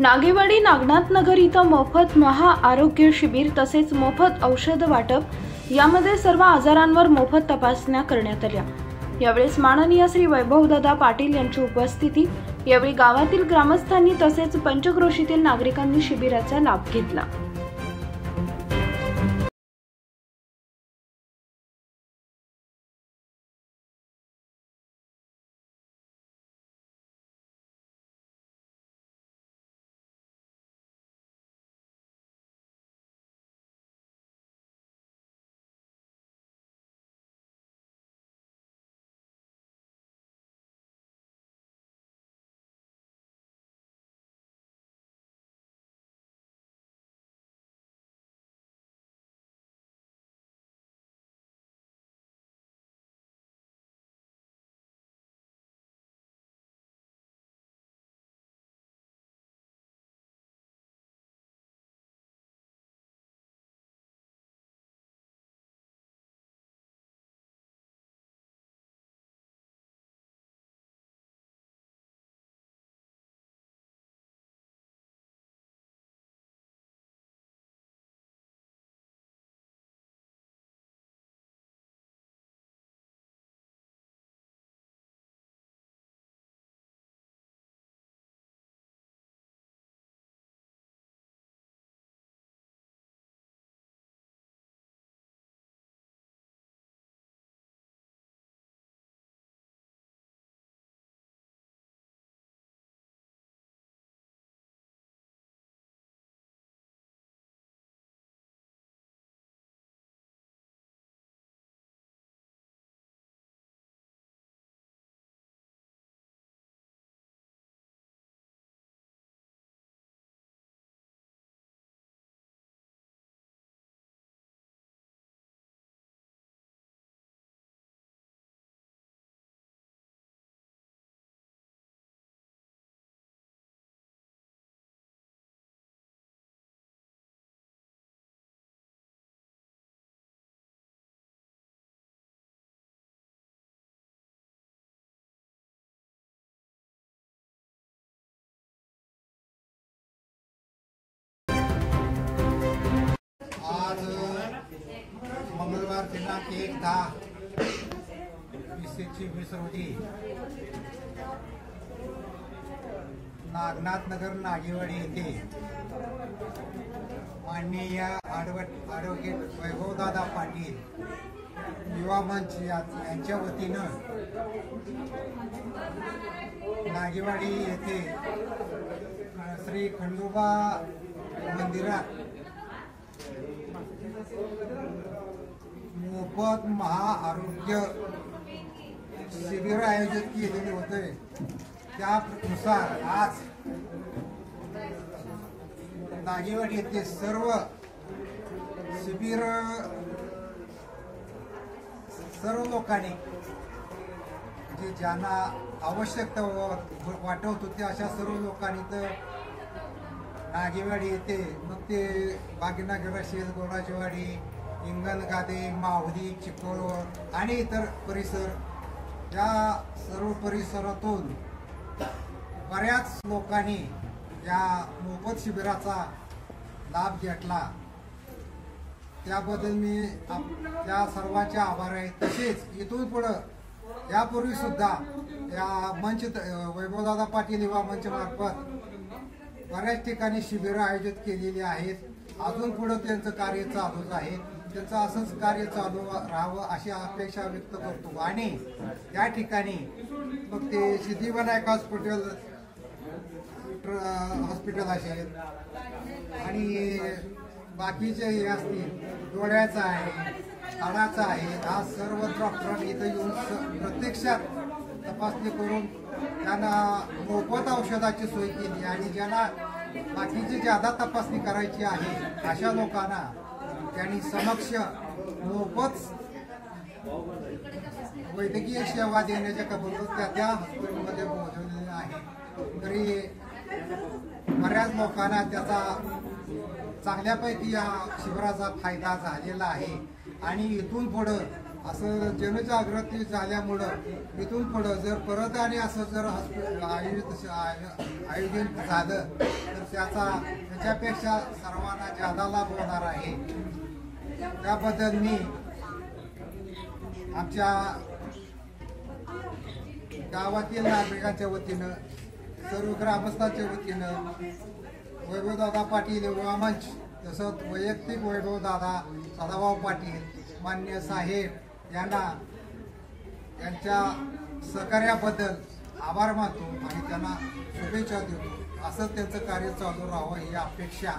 नागेवाडी नागनाथ नगर इथं मोफत महा आरोग्य शिबिर तसेच मोफत औषध वाटप यामध्ये सर्व आजारांवर मोफत तपासण्या करण्यात आल्या। यावेळेस माननीय श्री वैभवदादा पाटील यांची उपस्थिती। यावेळी गावातील ग्रामस्थांनी तसेच पंचक्रोशीतील नागरिकांनी शिबिराचा लाभ घेतला। आज मंगळवार दिनांक 1/10/2024 रोजी नागनाथ नगर नागेवाडी येथे माननीय आरोग्य वैभवदादा पाटील युवा मंच यांच्या वतीनं नागेवाडी येथे श्री खंडोबा मंदिरात मोफत महाआरोग्य शिबिर आयोजित केलेले होते। त्यानुसार आज नागेवाडी येथे सर्व शिबिर सर्व लोकांनी जे ज्यांना आवश्यकता वाटत होती अशा सर्व लोकांनी तर नागेवाडी येथे मग ते भाग्यनगर शेत गोडाचीवाडी इंगणगादे माहुदी चिकोलवर आणि इतर परिसर या सर्व परिसरातून बऱ्याच लोकांनी या मोफत शिबिराचा लाभ घेतला। त्याबद्दल मी त्या सर्वांचे आभार आहे। तसेच इथून पुढे यापूर्वी सुद्धा या मंच वैभवदादा पाटील युवा मंच मार्फत बऱ्याच ठिकाणी शिबिरं आयोजित केलेली आहेत। अजून पुढे त्यांचं कार्य चालूच आहे। त्यांचं असंच कार्य चालू राहावं अशी अपेक्षा व्यक्त करतो। आणि त्या ठिकाणी मग ते सिद्धिविनायक हॉस्पिटल असेल आणि बाकीचे हे असतील, डोळ्याचा आहे, हाडाचा आहे, हा सर्व डॉक्टरांनी इथं येऊन प्रत्यक्षात तपासणी करून त्यांना मोफत औषधाची सोय केली। आणि ज्यांना बाकीची ज्यादा तपासणी करायची आहे अशा लोकांना त्यांनी समक्ष मोफत वैद्यकीय सेवा देण्याच्या कबूलत त्या हॉस्पिटलमध्ये पोहोचवलेल्या आहे। तरी बऱ्याच लोकांना त्याचा चांगल्यापैकी या शिबिराचा फायदा झालेला आहे। आणि इथून पुढे असं जनजागृती झाल्यामुळं इथून पुढं जर परत आणि असं जर आयोजन झालं तर त्याच्यापेक्षा सर्वांना ज्यादा लाभ होणार आहे। त्याबद्दल मी आमच्या गावातील नागरिकांच्या वतीनं, सर्व ग्रामस्थांच्या वतीनं, वैभवदादा पाटील युवा मंच तसंच वैयक्तिक वैभवदादा सदाभाऊ पाटील मान्य साहेब यांना यांच्या सहकार्याबद्दल आभार मानतो आणि त्यांना शुभेच्छा देतो। असंच त्यांचं कार्य चालू राहावं ही अपेक्षा